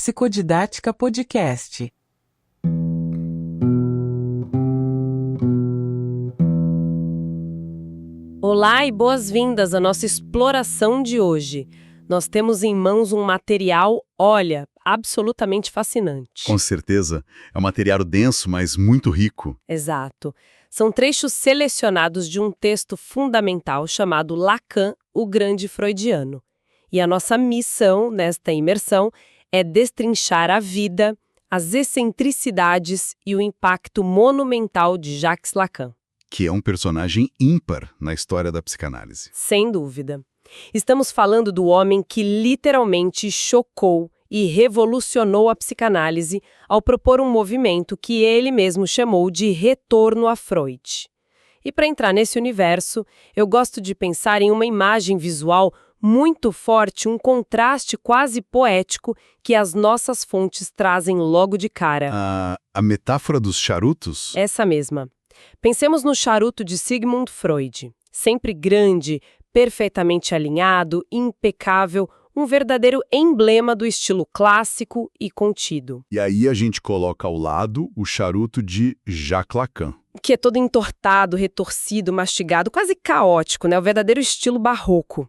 Psicodidática Podcast. Olá e boas-vindas à nossa exploração de hoje. Nós temos em mãos um material, olha, absolutamente fascinante. Com certeza. É um material denso, mas muito rico. Exato. São trechos selecionados de um texto fundamental chamado Lacan, o Grande Freudiano. E a nossa missão nesta imersão é destrinchar a vida, as excentricidades e o impacto monumental de Jacques Lacan. Que é um personagem ímpar na história da psicanálise. Sem dúvida. Estamos falando do homem que literalmente chocou e revolucionou a psicanálise ao propor um movimento que ele mesmo chamou de retorno a Freud. E para entrar nesse universo, eu gosto de pensar em uma imagem visual muito forte, um contraste quase poético que as nossas fontes trazem logo de cara. A metáfora dos charutos? Essa mesma. Pensemos no charuto de Sigmund Freud. Sempre grande, perfeitamente alinhado, impecável, um verdadeiro emblema do estilo clássico e contido. E aí a gente coloca ao lado o charuto de Jacques Lacan. Que é todo entortado, retorcido, mastigado, quase caótico, né? O verdadeiro estilo barroco.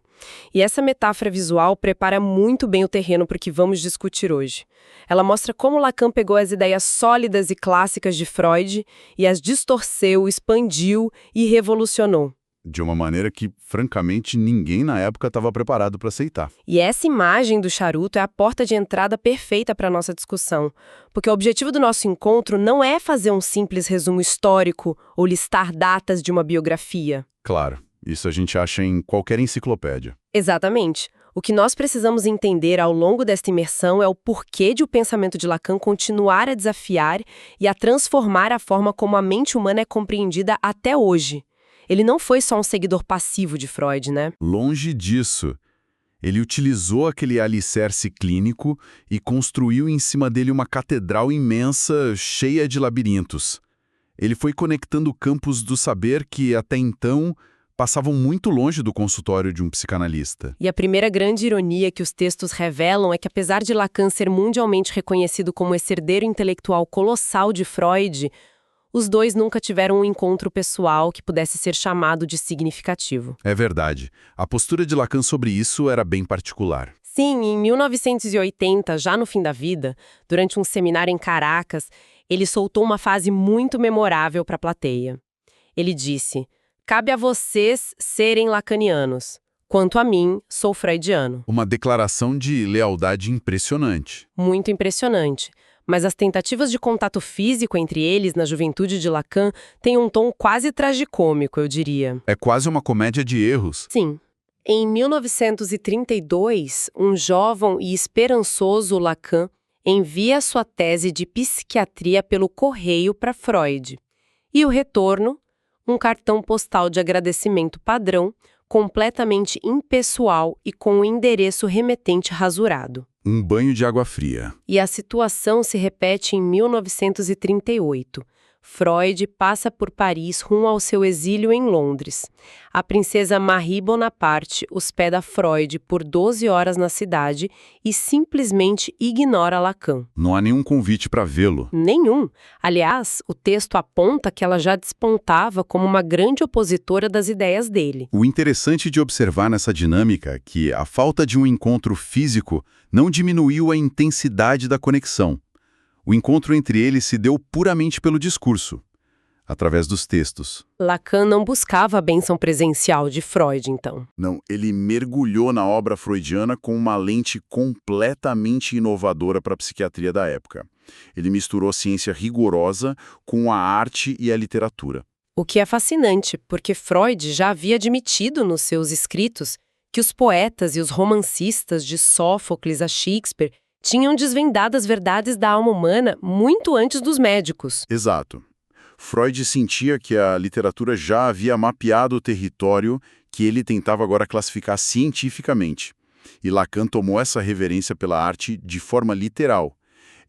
E essa metáfora visual prepara muito bem o terreno para o que vamos discutir hoje. Ela mostra como Lacan pegou as ideias sólidas e clássicas de Freud e as distorceu, expandiu e revolucionou. De uma maneira que, francamente, ninguém na época estava preparado para aceitar. E essa imagem do charuto é a porta de entrada perfeita para a nossa discussão, porque o objetivo do nosso encontro não é fazer um simples resumo histórico ou listar datas de uma biografia. Claro, isso a gente acha em qualquer enciclopédia. Exatamente. O que nós precisamos entender ao longo desta imersão é o porquê de o pensamento de Lacan continuar a desafiar e a transformar a forma como a mente humana é compreendida até hoje. Ele não foi só um seguidor passivo de Freud, né? Longe disso. Ele utilizou aquele alicerce clínico e construiu em cima dele uma catedral imensa, cheia de labirintos. Ele foi conectando campos do saber que, até então, passavam muito longe do consultório de um psicanalista. E a primeira grande ironia que os textos revelam é que, apesar de Lacan ser mundialmente reconhecido como esse herdeiro intelectual colossal de Freud, os dois nunca tiveram um encontro pessoal que pudesse ser chamado de significativo. É verdade. A postura de Lacan sobre isso era bem particular. Sim, em 1980, já no fim da vida, durante um seminário em Caracas, ele soltou uma frase muito memorável para a plateia. Ele disse: "Cabe a vocês serem lacanianos. Quanto a mim, sou freudiano." Uma declaração de lealdade impressionante. Muito impressionante. Mas as tentativas de contato físico entre eles na juventude de Lacan têm um tom quase tragicômico, eu diria. É quase uma comédia de erros. Sim. Em 1932, um jovem e esperançoso Lacan envia sua tese de psiquiatria pelo correio para Freud. E o retorno, um cartão postal de agradecimento padrão, completamente impessoal e com o endereço remetente rasurado. Um banho de água fria. E a situação se repete em 1938. Freud passa por Paris rumo ao seu exílio em Londres. A princesa Marie Bonaparte hospeda Freud por 12 horas na cidade e simplesmente ignora Lacan. Não há nenhum convite para vê-lo. Nenhum. Aliás, o texto aponta que ela já despontava como uma grande opositora das ideias dele. O interessante de observar nessa dinâmica é que a falta de um encontro físico não diminuiu a intensidade da conexão. O encontro entre eles se deu puramente pelo discurso, através dos textos. Lacan não buscava a bênção presencial de Freud, então. Não, ele mergulhou na obra freudiana com uma lente completamente inovadora para a psiquiatria da época. Ele misturou ciência rigorosa com a arte e a literatura. O que é fascinante, porque Freud já havia admitido nos seus escritos que os poetas e os romancistas de Sófocles a Shakespeare tinham desvendado as verdades da alma humana muito antes dos médicos. Exato. Freud sentia que a literatura já havia mapeado o território que ele tentava agora classificar cientificamente. E Lacan tomou essa reverência pela arte de forma literal.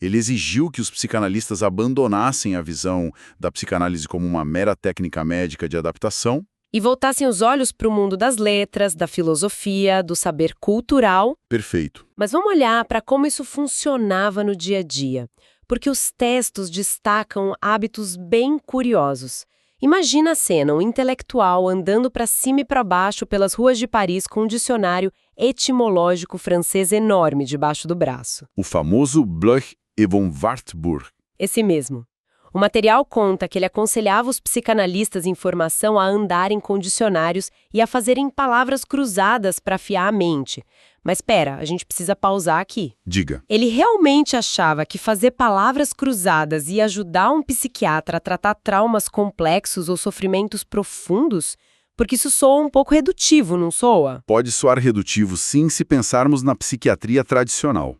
Ele exigiu que os psicanalistas abandonassem a visão da psicanálise como uma mera técnica médica de adaptação E voltassem os olhos para o mundo das letras, da filosofia, do saber cultural. Perfeito. Mas vamos olhar para como isso funcionava no dia a dia, porque os textos destacam hábitos bem curiosos. Imagina a cena, um intelectual andando para cima e para baixo pelas ruas de Paris com um dicionário etimológico francês enorme debaixo do braço. O famoso Bloch et von Wartburg. Esse mesmo. O material conta que ele aconselhava os psicanalistas em formação a andarem com dicionários e a fazerem palavras cruzadas para afiar a mente. Mas espera, a gente precisa pausar aqui. Diga. Ele realmente achava que fazer palavras cruzadas ia ajudar um psiquiatra a tratar traumas complexos ou sofrimentos profundos? Porque isso soa um pouco redutivo, não soa? Pode soar redutivo, sim, se pensarmos na psiquiatria tradicional.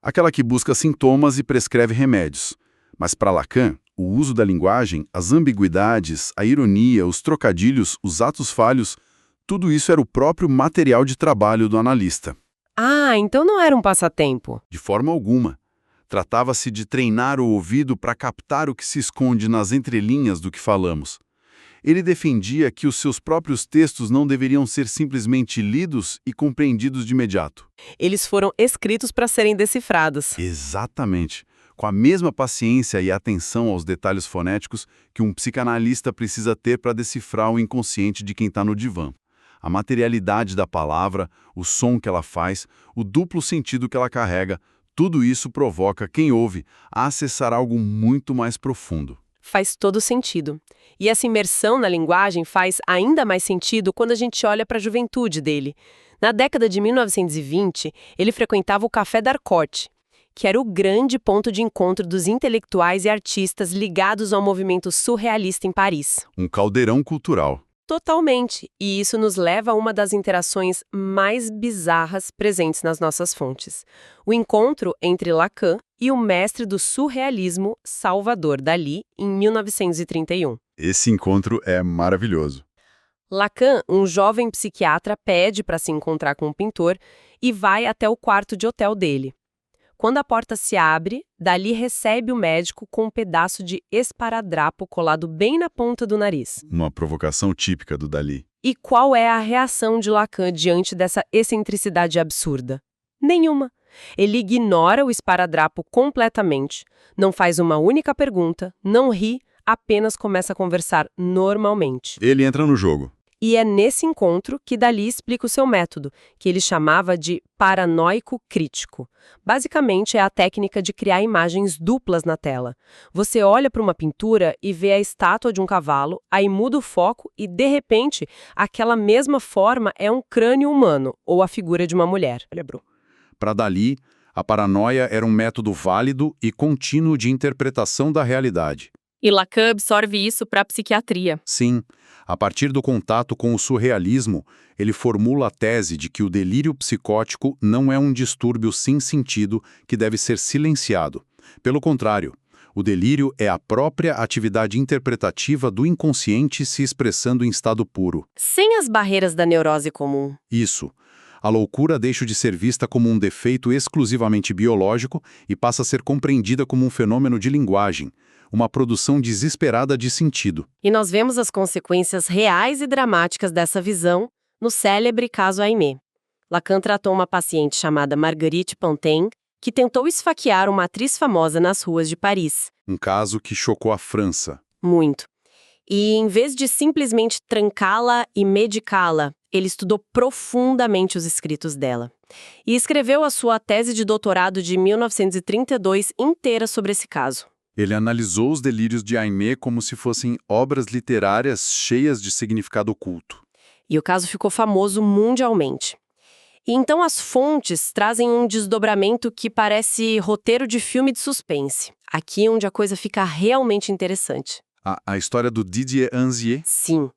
Aquela que busca sintomas e prescreve remédios. Mas para Lacan, o uso da linguagem, as ambiguidades, a ironia, os trocadilhos, os atos falhos, tudo isso era o próprio material de trabalho do analista. Ah, então não era um passatempo. De forma alguma. Tratava-se de treinar o ouvido para captar o que se esconde nas entrelinhas do que falamos. Ele defendia que os seus próprios textos não deveriam ser simplesmente lidos e compreendidos de imediato. Eles foram escritos para serem decifrados. Exatamente. Com a mesma paciência e atenção aos detalhes fonéticos que um psicanalista precisa ter para decifrar o inconsciente de quem está no divã. A materialidade da palavra, o som que ela faz, o duplo sentido que ela carrega, tudo isso provoca quem ouve a acessar algo muito mais profundo. Faz todo sentido. E essa imersão na linguagem faz ainda mais sentido quando a gente olha para a juventude dele. Na década de 1920, ele frequentava o Café d'Harcourt, que era o grande ponto de encontro dos intelectuais e artistas ligados ao movimento surrealista em Paris. Um caldeirão cultural. Totalmente. E isso nos leva a uma das interações mais bizarras presentes nas nossas fontes. O encontro entre Lacan e o mestre do surrealismo, Salvador Dalí, em 1931. Esse encontro é maravilhoso. Lacan, um jovem psiquiatra, pede para se encontrar com o pintor e vai até o quarto de hotel dele. Quando a porta se abre, Dalí recebe o médico com um pedaço de esparadrapo colado bem na ponta do nariz. Uma provocação típica do Dalí. E qual é a reação de Lacan diante dessa excentricidade absurda? Nenhuma. Ele ignora o esparadrapo completamente, não faz uma única pergunta, não ri, apenas começa a conversar normalmente. Ele entra no jogo. E é nesse encontro que Dalí explica o seu método, que ele chamava de paranoico crítico. Basicamente, é a técnica de criar imagens duplas na tela. Você olha para uma pintura e vê a estátua de um cavalo, aí muda o foco e, de repente, aquela mesma forma é um crânio humano ou a figura de uma mulher. Para Dalí, a paranoia era um método válido e contínuo de interpretação da realidade. E Lacan absorve isso para a psiquiatria. Sim, a partir do contato com o surrealismo, ele formula a tese de que o delírio psicótico não é um distúrbio sem sentido que deve ser silenciado. Pelo contrário, o delírio é a própria atividade interpretativa do inconsciente se expressando em estado puro. Sem as barreiras da neurose comum. Isso. A loucura deixa de ser vista como um defeito exclusivamente biológico e passa a ser compreendida como um fenômeno de linguagem, uma produção desesperada de sentido. E nós vemos as consequências reais e dramáticas dessa visão no célebre caso Aimé. Lacan tratou uma paciente chamada Marguerite Pontaine, que tentou esfaquear uma atriz famosa nas ruas de Paris. Um caso que chocou a França. Muito. E, em vez de simplesmente trancá-la e medicá-la, ele estudou profundamente os escritos dela. E escreveu a sua tese de doutorado de 1932 inteira sobre esse caso. Ele analisou os delírios de Aimé como se fossem obras literárias cheias de significado oculto. E o caso ficou famoso mundialmente. E então as fontes trazem um desdobramento que parece roteiro de filme de suspense. Aqui é onde a coisa fica realmente interessante. A história do Didier Anzier? Sim.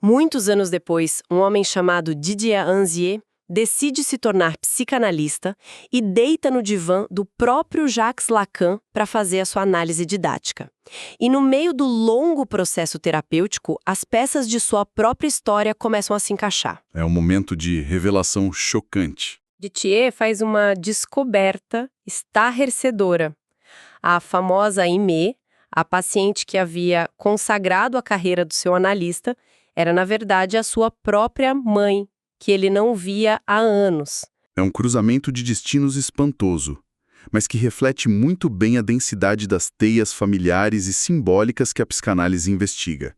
Muitos anos depois, um homem chamado Didier Anzier decide se tornar psicanalista e deita no divã do próprio Jacques Lacan para fazer a sua análise didática. E no meio do longo processo terapêutico, as peças de sua própria história começam a se encaixar. É um momento de revelação chocante. Didier faz uma descoberta estarrecedora. A famosa Aimé, a paciente que havia consagrado a carreira do seu analista, Era, na verdade, a sua própria mãe, que ele não via há anos. É um cruzamento de destinos espantoso, mas que reflete muito bem a densidade das teias familiares e simbólicas que a psicanálise investiga.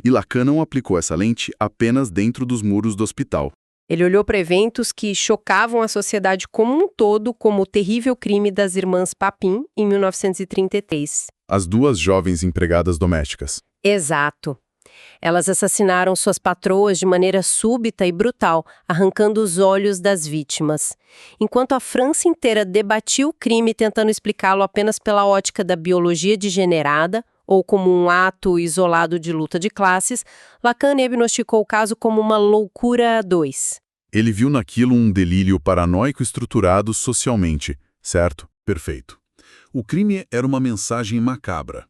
E Lacan não aplicou essa lente apenas dentro dos muros do hospital. Ele olhou para eventos que chocavam a sociedade como um todo, como o terrível crime das irmãs Papin, em 1933. As duas jovens empregadas domésticas. Exato. Elas assassinaram suas patroas de maneira súbita e brutal, arrancando os olhos das vítimas. Enquanto a França inteira debatia o crime tentando explicá-lo apenas pela ótica da biologia degenerada, ou como um ato isolado de luta de classes, Lacan diagnosticou o caso como uma loucura a dois. Ele viu naquilo um delírio paranoico estruturado socialmente, certo? Perfeito. O crime era uma mensagem macabra.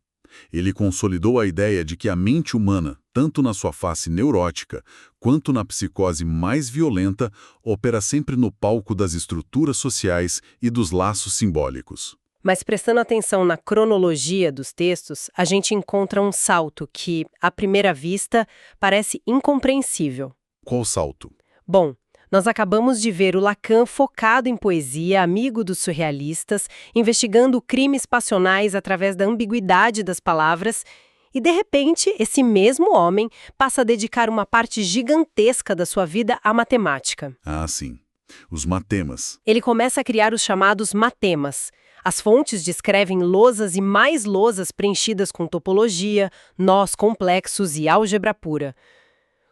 Ele consolidou a ideia de que a mente humana, tanto na sua face neurótica quanto na psicose mais violenta, opera sempre no palco das estruturas sociais e dos laços simbólicos. Mas prestando atenção na cronologia dos textos, a gente encontra um salto que, à primeira vista, parece incompreensível. Qual salto? Bom, nós acabamos de ver o Lacan focado em poesia, amigo dos surrealistas, investigando crimes passionais através da ambiguidade das palavras, e de repente, esse mesmo homem passa a dedicar uma parte gigantesca da sua vida à matemática. Ah, sim. Os matemas. Ele começa a criar os chamados matemas. As fontes descrevem lousas e mais lousas preenchidas com topologia, nós complexos e álgebra pura.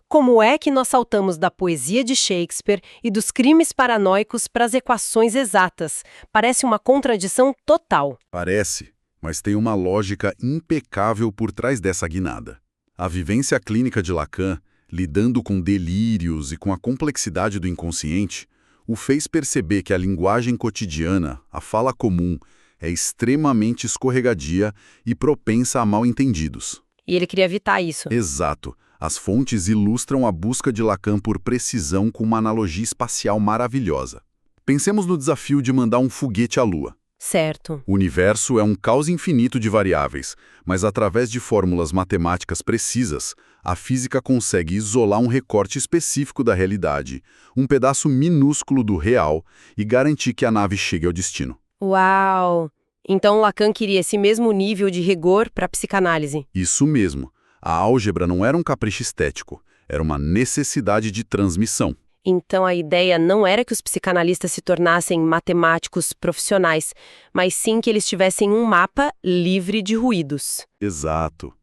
Como é que nós saltamos da poesia de Shakespeare e dos crimes paranoicos para as equações exatas? Parece uma contradição total. Parece, mas tem uma lógica impecável por trás dessa guinada. A vivência clínica de Lacan, lidando com delírios e com a complexidade do inconsciente, o fez perceber que a linguagem cotidiana, a fala comum, é extremamente escorregadia e propensa a mal-entendidos. E ele queria evitar isso. Exato. As fontes ilustram a busca de Lacan por precisão com uma analogia espacial maravilhosa. Pensemos no desafio de mandar um foguete à Lua. Certo. O universo é um caos infinito de variáveis, mas através de fórmulas matemáticas precisas, a física consegue isolar um recorte específico da realidade, um pedaço minúsculo do real, e garantir que a nave chegue ao destino. Uau! Então Lacan queria esse mesmo nível de rigor para a psicanálise. Isso mesmo. A álgebra não era um capricho estético, era uma necessidade de transmissão. Então a ideia não era que os psicanalistas se tornassem matemáticos profissionais, mas sim que eles tivessem um mapa livre de ruídos. Exato.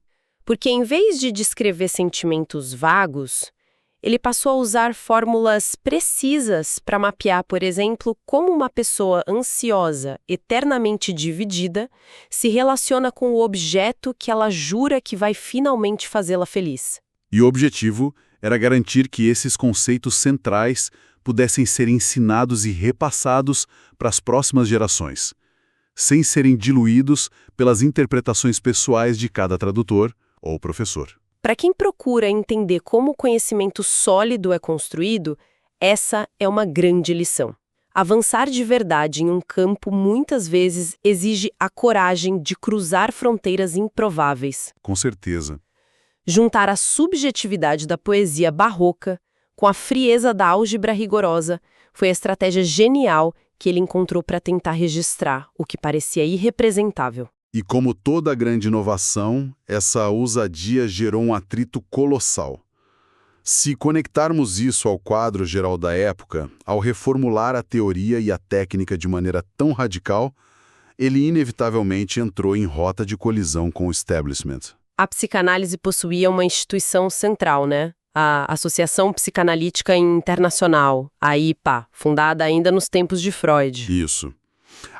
Porque em vez de descrever sentimentos vagos, ele passou a usar fórmulas precisas para mapear, por exemplo, como uma pessoa ansiosa, eternamente dividida, se relaciona com o objeto que ela jura que vai finalmente fazê-la feliz. E o objetivo era garantir que esses conceitos centrais pudessem ser ensinados e repassados para as próximas gerações, sem serem diluídos pelas interpretações pessoais de cada tradutor ou professor. Para quem procura entender como o conhecimento sólido é construído, essa é uma grande lição. Avançar de verdade em um campo muitas vezes exige a coragem de cruzar fronteiras improváveis. Com certeza. Juntar a subjetividade da poesia barroca com a frieza da álgebra rigorosa foi a estratégia genial que ele encontrou para tentar registrar o que parecia irrepresentável. E como toda grande inovação, essa ousadia gerou um atrito colossal. Se conectarmos isso ao quadro geral da época, ao reformular a teoria e a técnica de maneira tão radical, ele inevitavelmente entrou em rota de colisão com o establishment. A psicanálise possuía uma instituição central, né? A Associação Psicanalítica Internacional, a IPA, fundada ainda nos tempos de Freud. Isso.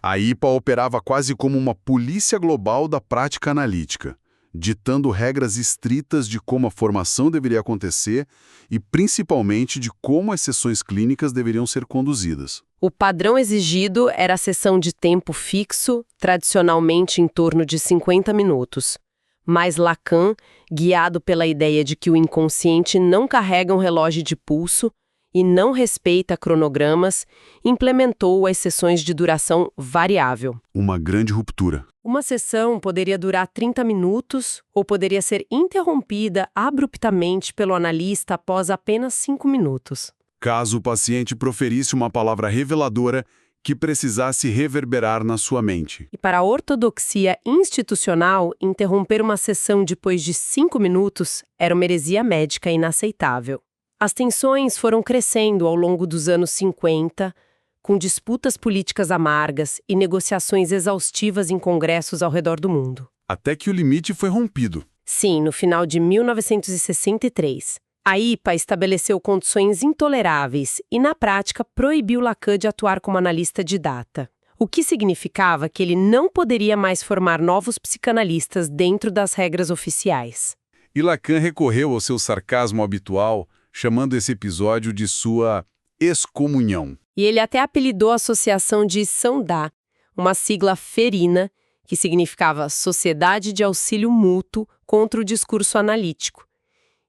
A IPA operava quase como uma polícia global da prática analítica, ditando regras estritas de como a formação deveria acontecer e, principalmente, de como as sessões clínicas deveriam ser conduzidas. O padrão exigido era a sessão de tempo fixo, tradicionalmente em torno de 50 minutos. Mas Lacan, guiado pela ideia de que o inconsciente não carrega um relógio de pulso e não respeita cronogramas, implementou as sessões de duração variável. Uma grande ruptura. Uma sessão poderia durar 30 minutos ou poderia ser interrompida abruptamente pelo analista após apenas 5 minutos. Caso o paciente proferisse uma palavra reveladora que precisasse reverberar na sua mente. E para a ortodoxia institucional, interromper uma sessão depois de 5 minutos era uma heresia médica inaceitável. As tensões foram crescendo ao longo dos anos 50, com disputas políticas amargas e negociações exaustivas em congressos ao redor do mundo. Até que o limite foi rompido. Sim, no final de 1963. A IPA estabeleceu condições intoleráveis e, na prática, proibiu Lacan de atuar como analista de data, o que significava que ele não poderia mais formar novos psicanalistas dentro das regras oficiais. E Lacan recorreu ao seu sarcasmo habitual, chamando esse episódio de sua excomunhão. E ele até apelidou a associação de SANDA, uma sigla ferina, que significava Sociedade de Auxílio Mútuo contra o Discurso Analítico.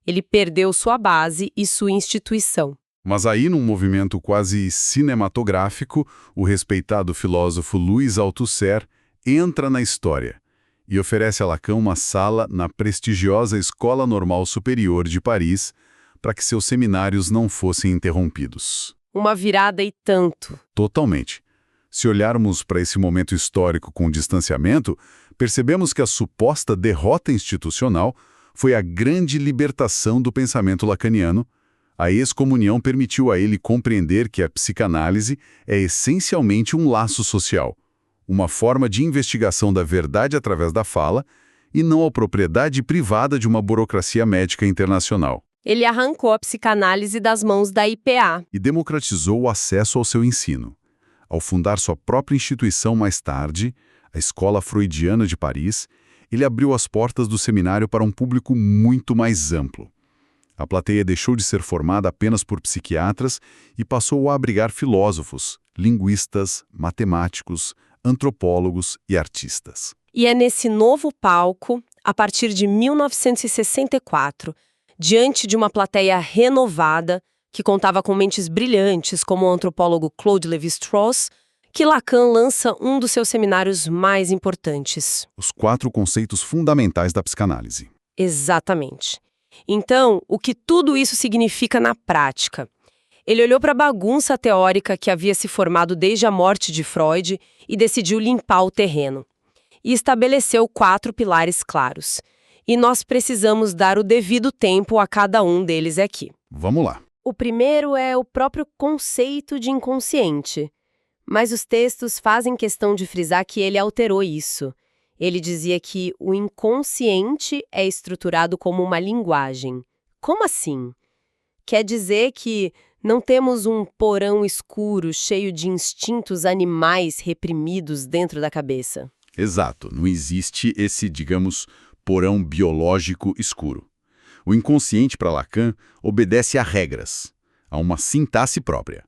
Ele perdeu sua base e sua instituição. Mas aí, num movimento quase cinematográfico, o respeitado filósofo Louis Althusser entra na história e oferece a Lacan uma sala na prestigiosa Escola Normal Superior de Paris para que seus seminários não fossem interrompidos. Uma virada e tanto. Totalmente. Se olharmos para esse momento histórico com distanciamento, percebemos que a suposta derrota institucional foi a grande libertação do pensamento lacaniano. A excomunhão permitiu a ele compreender que a psicanálise é essencialmente um laço social, uma forma de investigação da verdade através da fala e não a propriedade privada de uma burocracia médica internacional. Ele arrancou a psicanálise das mãos da IPA. E democratizou o acesso ao seu ensino. Ao fundar sua própria instituição mais tarde, a Escola Freudiana de Paris, ele abriu as portas do seminário para um público muito mais amplo. A plateia deixou de ser formada apenas por psiquiatras e passou a abrigar filósofos, linguistas, matemáticos, antropólogos e artistas. E é nesse novo palco, a partir de 1964, diante de uma plateia renovada, que contava com mentes brilhantes como o antropólogo Claude Lévi-Strauss, que Lacan lança um dos seus seminários mais importantes. Os 4 conceitos fundamentais da psicanálise. Exatamente. Então, o que tudo isso significa na prática? Ele olhou para a bagunça teórica que havia se formado desde a morte de Freud e decidiu limpar o terreno. E estabeleceu 4 pilares claros. E nós precisamos dar o devido tempo a cada um deles aqui. Vamos lá. O primeiro é o próprio conceito de inconsciente. Mas os textos fazem questão de frisar que ele alterou isso. Ele dizia que o inconsciente é estruturado como uma linguagem. Como assim? Quer dizer que não temos um porão escuro cheio de instintos animais reprimidos dentro da cabeça. Exato. Não existe esse, digamos, porão biológico escuro. O inconsciente, para Lacan, obedece a regras, a uma sintaxe própria.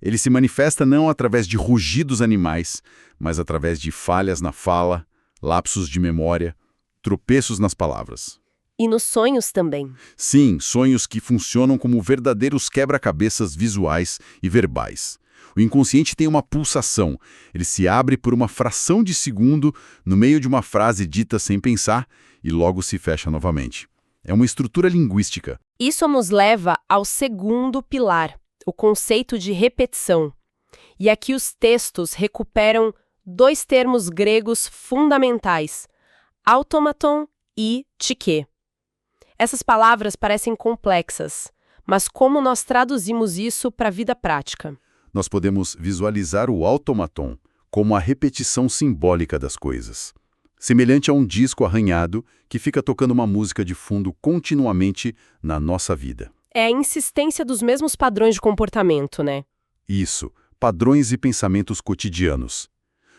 Ele se manifesta não através de rugidos animais, mas através de falhas na fala, lapsos de memória, tropeços nas palavras. E nos sonhos também. Sim, sonhos que funcionam como verdadeiros quebra-cabeças visuais e verbais. O inconsciente tem uma pulsação. Ele se abre por uma fração de segundo no meio de uma frase dita sem pensar e logo se fecha novamente. É uma estrutura linguística. Isso nos leva ao segundo pilar, o conceito de repetição. E aqui os textos recuperam 2 termos gregos fundamentais, automaton e tchiké. Essas palavras parecem complexas, mas como nós traduzimos isso para a vida prática? Nós podemos visualizar o automaton como a repetição simbólica das coisas, semelhante a um disco arranhado que fica tocando uma música de fundo continuamente na nossa vida. É a insistência dos mesmos padrões de comportamento, né? Isso, padrões e pensamentos cotidianos.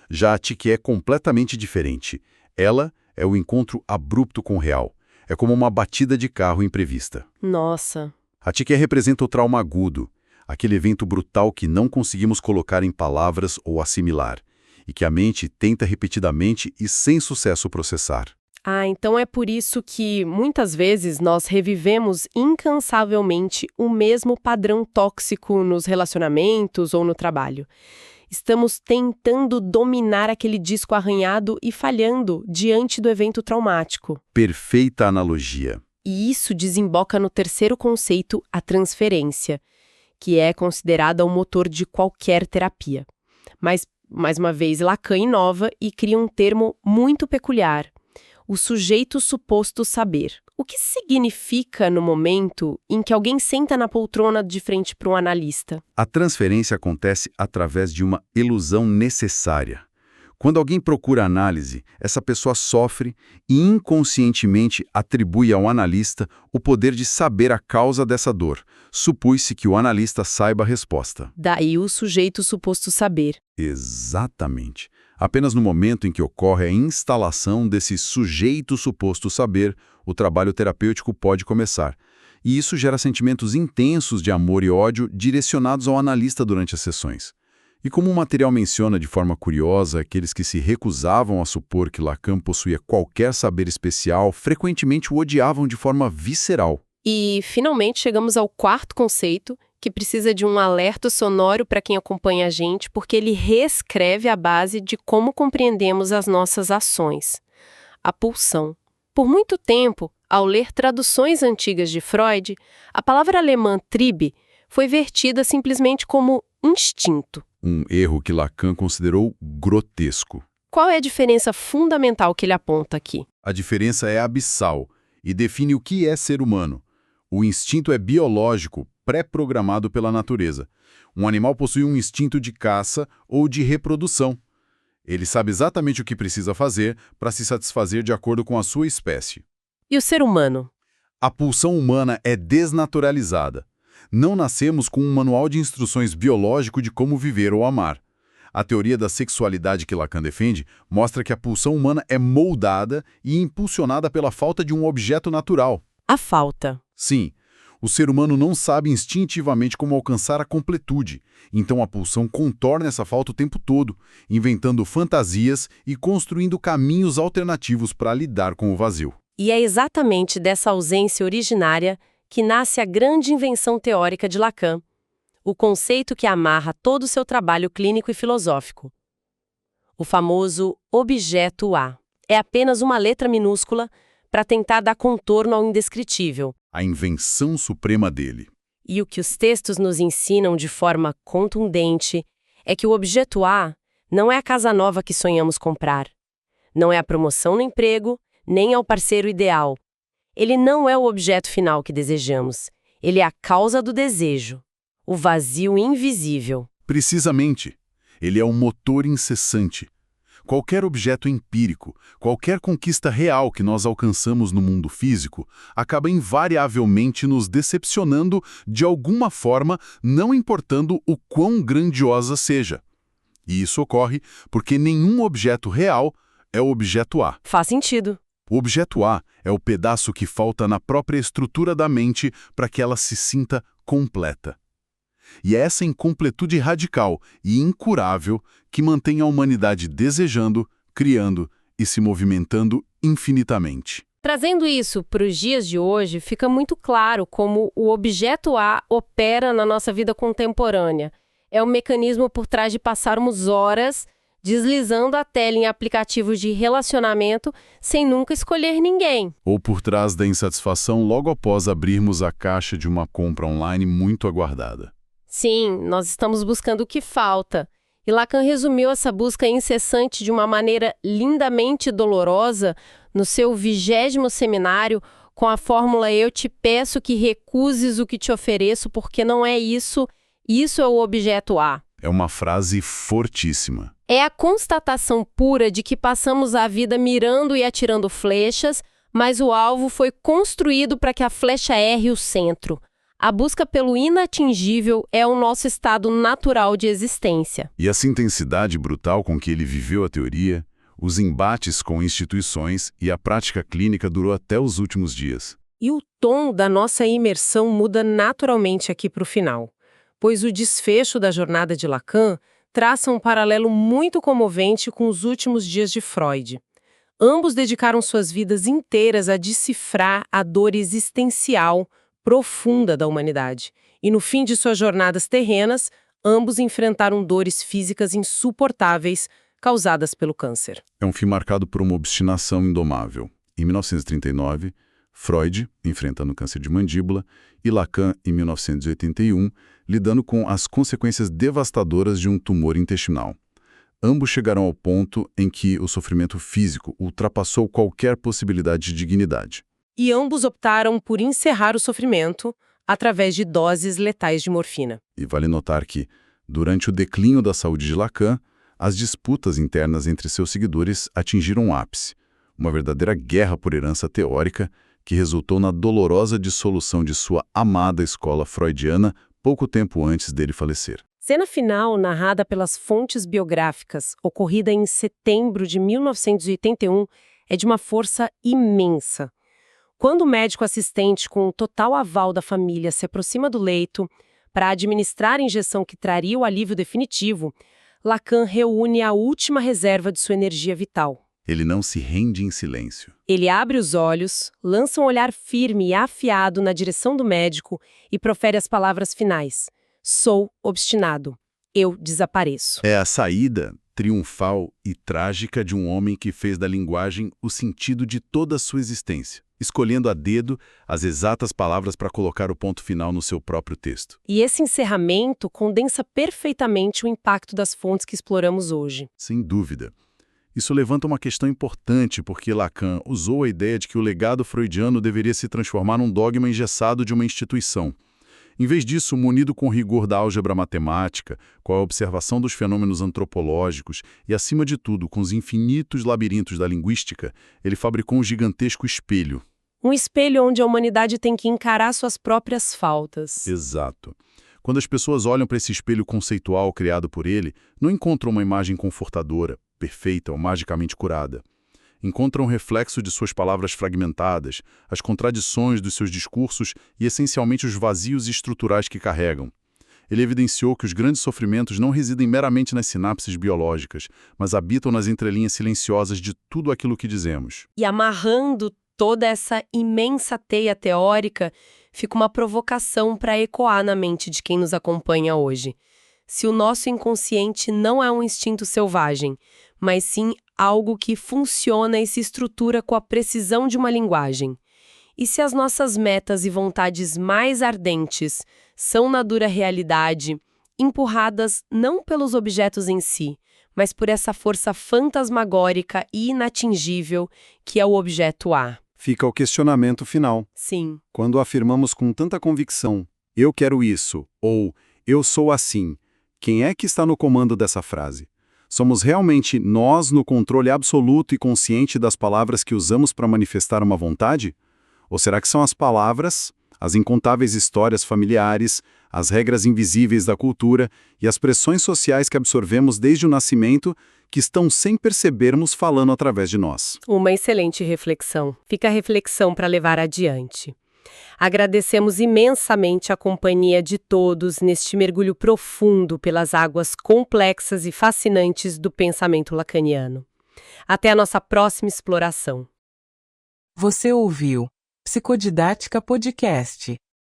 Já a tchiké é completamente diferente. Ela é o encontro abrupto com o real. É como uma batida de carro imprevista. Nossa. A tchiké representa o trauma agudo, aquele evento brutal que não conseguimos colocar em palavras ou assimilar, e que a mente tenta repetidamente e sem sucesso processar. Então é por isso que, muitas vezes, nós revivemos incansavelmente o mesmo padrão tóxico nos relacionamentos ou no trabalho. Estamos tentando dominar aquele disco arranhado e falhando diante do evento traumático. Perfeita analogia. E isso desemboca no terceiro conceito, a transferência, que é considerada o motor de qualquer terapia. Mas, mais uma vez, Lacan inova e cria um termo muito peculiar: o sujeito suposto saber. O que significa no momento em que alguém senta na poltrona de frente para um analista? A transferência acontece através de uma ilusão necessária. Quando alguém procura análise, essa pessoa sofre e inconscientemente atribui ao analista o poder de saber a causa dessa dor. Supõe-se que o analista saiba a resposta. Daí o sujeito suposto saber. Exatamente. Apenas no momento em que ocorre a instalação desse sujeito suposto saber, o trabalho terapêutico pode começar. E isso gera sentimentos intensos de amor e ódio direcionados ao analista durante as sessões. E como o material menciona de forma curiosa, aqueles que se recusavam a supor que Lacan possuía qualquer saber especial, frequentemente o odiavam de forma visceral. E, finalmente, chegamos ao quarto conceito, que precisa de um alerta sonoro para quem acompanha a gente, porque ele reescreve a base de como compreendemos as nossas ações. A pulsão. Por muito tempo, ao ler traduções antigas de Freud, a palavra alemã Trieb foi vertida simplesmente como instinto. Um erro que Lacan considerou grotesco. Qual é a diferença fundamental que ele aponta aqui? A diferença é abissal e define o que é ser humano. O instinto é biológico, pré-programado pela natureza. Um animal possui um instinto de caça ou de reprodução. Ele sabe exatamente o que precisa fazer para se satisfazer de acordo com a sua espécie. E o ser humano? A pulsão humana é desnaturalizada. Não nascemos com um manual de instruções biológico de como viver ou amar. A teoria da sexualidade que Lacan defende mostra que a pulsão humana é moldada e impulsionada pela falta de um objeto natural. A falta. Sim, o ser humano não sabe instintivamente como alcançar a completude, então a pulsão contorna essa falta o tempo todo, inventando fantasias e construindo caminhos alternativos para lidar com o vazio. E é exatamente dessa ausência originária que nasce a grande invenção teórica de Lacan, o conceito que amarra todo o seu trabalho clínico e filosófico. O famoso objeto A. É apenas uma letra minúscula para tentar dar contorno ao indescritível. A invenção suprema dele. E o que os textos nos ensinam de forma contundente é que o objeto A não é a casa nova que sonhamos comprar. Não é a promoção no emprego, nem é o parceiro ideal. Ele não é o objeto final que desejamos. Ele é a causa do desejo. O vazio invisível. Precisamente. Ele é um motor incessante. Qualquer objeto empírico, qualquer conquista real que nós alcançamos no mundo físico, acaba invariavelmente nos decepcionando de alguma forma, não importando o quão grandiosa seja. E isso ocorre porque nenhum objeto real é o objeto A. Faz sentido. O objeto A é o pedaço que falta na própria estrutura da mente para que ela se sinta completa. E é essa incompletude radical e incurável que mantém a humanidade desejando, criando e se movimentando infinitamente. Trazendo isso para os dias de hoje, fica muito claro como o objeto A opera na nossa vida contemporânea. É o mecanismo por trás de passarmos horas deslizando a tela em aplicativos de relacionamento sem nunca escolher ninguém. Ou por trás da insatisfação logo após abrirmos a caixa de uma compra online muito aguardada. Sim, nós estamos buscando o que falta. E Lacan resumiu essa busca incessante de uma maneira lindamente dolorosa no seu 20º seminário com a fórmula "Eu te peço que recuses o que te ofereço porque não é isso, isso é o objeto A". É uma frase fortíssima. É a constatação pura de que passamos a vida mirando e atirando flechas, mas o alvo foi construído para que a flecha erre o centro. A busca pelo inatingível é o nosso estado natural de existência. E essa intensidade brutal com que ele viveu a teoria, os embates com instituições e a prática clínica durou até os últimos dias. E o tom da nossa imersão muda naturalmente aqui para o final, pois o desfecho da jornada de Lacan traça um paralelo muito comovente com os últimos dias de Freud. Ambos dedicaram suas vidas inteiras a decifrar a dor existencial profunda da humanidade. E no fim de suas jornadas terrenas, ambos enfrentaram dores físicas insuportáveis causadas pelo câncer. É um fim marcado por uma obstinação indomável. Em 1939, Freud, enfrentando câncer de mandíbula, e Lacan, em 1981, lidando com as consequências devastadoras de um tumor intestinal. Ambos chegaram ao ponto em que o sofrimento físico ultrapassou qualquer possibilidade de dignidade. E ambos optaram por encerrar o sofrimento através de doses letais de morfina. E vale notar que, durante o declínio da saúde de Lacan, as disputas internas entre seus seguidores atingiram um ápice, uma verdadeira guerra por herança teórica que resultou na dolorosa dissolução de sua amada escola freudiana pouco tempo antes dele falecer. Cena final, narrada pelas fontes biográficas, ocorrida em setembro de 1981, é de uma força imensa. Quando o médico assistente, com o total aval da família, se aproxima do leito para administrar a injeção que traria o alívio definitivo, Lacan reúne a última reserva de sua energia vital. Ele não se rende em silêncio. Ele abre os olhos, lança um olhar firme e afiado na direção do médico e profere as palavras finais. Sou obstinado. Eu desapareço. É a saída triunfal e trágica de um homem que fez da linguagem o sentido de toda a sua existência, escolhendo a dedo as exatas palavras para colocar o ponto final no seu próprio texto. E esse encerramento condensa perfeitamente o impacto das fontes que exploramos hoje. Sem dúvida. Isso levanta uma questão importante porque Lacan usou a ideia de que o legado freudiano deveria se transformar num dogma engessado de uma instituição. Em vez disso, munido com o rigor da álgebra matemática, com a observação dos fenômenos antropológicos e, acima de tudo, com os infinitos labirintos da linguística, ele fabricou um gigantesco espelho. Um espelho onde a humanidade tem que encarar suas próprias faltas. Exato. Quando as pessoas olham para esse espelho conceitual criado por ele, não encontram uma imagem confortadora, perfeita ou magicamente curada. Encontram um reflexo de suas palavras fragmentadas, as contradições dos seus discursos e, essencialmente, os vazios estruturais que carregam. Ele evidenciou que os grandes sofrimentos não residem meramente nas sinapses biológicas, mas habitam nas entrelinhas silenciosas de tudo aquilo que dizemos. E amarrando toda essa imensa teia teórica, fica uma provocação para ecoar na mente de quem nos acompanha hoje. Se o nosso inconsciente não é um instinto selvagem, mas sim algo que funciona e se estrutura com a precisão de uma linguagem. E se as nossas metas e vontades mais ardentes são na dura realidade, empurradas não pelos objetos em si, mas por essa força fantasmagórica e inatingível que é o objeto A. Fica o questionamento final. Sim. Quando afirmamos com tanta convicção, eu quero isso, ou eu sou assim, quem é que está no comando dessa frase? Somos realmente nós no controle absoluto e consciente das palavras que usamos para manifestar uma vontade? Ou será que são as palavras, as incontáveis histórias familiares, as regras invisíveis da cultura e as pressões sociais que absorvemos desde o nascimento que estão sem percebermos falando através de nós? Uma excelente reflexão. Fica a reflexão para levar adiante. Agradecemos imensamente a companhia de todos neste mergulho profundo pelas águas complexas e fascinantes do pensamento lacaniano. Até a nossa próxima exploração. Você ouviu Psicodidática Podcast.